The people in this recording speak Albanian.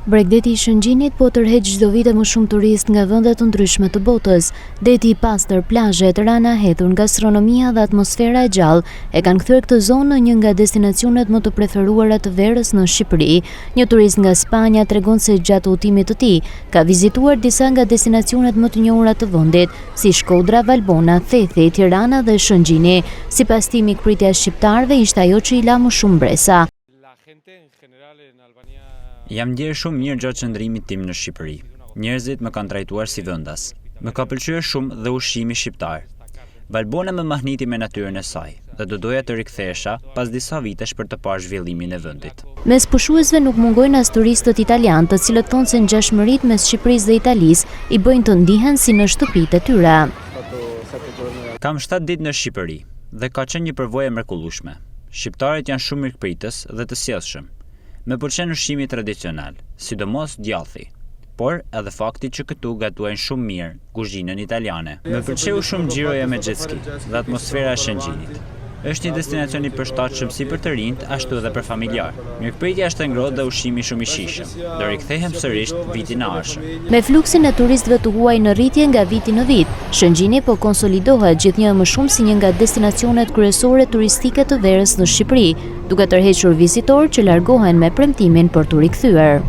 Bregdeti i Shëngjinit po tërheq çdo vit më shumë turist nga vende të ndryshme të botës. Deti i pastër, plazhet, rana hetur, gastronomia dhe atmosfera e gjallë e kanë kthyer këtë zonë në një nga destinacionet më të preferuara të verës në Shqipëri. Një turist nga Spanja tregon se gjatë udhëtimit të tij ka vizituar disa nga destinacionet më të njohura të vendit, si Shkodra, Valbona, Thethi, Tirana dhe Shëngjini. Sipas tij, mikpritja e shqiptarëve ishte ajo që i la më shumë bresa. Jam ndjerë shumë mirë gjatë qëndrimit tim në Shqipëri. Njerëzit më kanë trajtuar si vendas. Më ka pëlqyer shumë dhe ushqimi shqiptar. Valbona më mahniti me natyrën e saj dhe do doja të rikthehesha pas disa vitesh për të parë zhvillimin e vendit. Mes pushuesve nuk mungojnë as turistët italianë, të cilët thonë se ngjashmëritë mes Shqipërisë dhe Italisë i bëjnë të ndihen si në shtëpitë e tyre. Kam 7 ditë në Shqipëri dhe ka qenë një përvojë e mrekullueshme. Shqiptarët janë shumë mirëpritës dhe të sjellshëm. Më pëlqen ushqimi tradicional, sidomos djathi, por edhe fakti që këtu gatuajnë shumë mirë kuzhinën italiane. Më pëlqeu shumë xhiroja me jet ski dhe atmosfera e Shëngjinit. Është një destinacion i përshtatshëm si për të rinjt, ashtu edhe për familjar. Mirëpritja është e ngrohtë dhe ushqimi shumë i shijshëm. Do rikthehem sërish vitin e ardhshëm. Me fluksin e turistëve të huaj në rritje nga viti në vit, Shëngjini po konsolidohet gjithnjë më shumë si një nga destinacionet kryesore turistike të verës në Shqipëri, duke tërhequr vizitorë që largohen me premtimin për t'u rikthyer.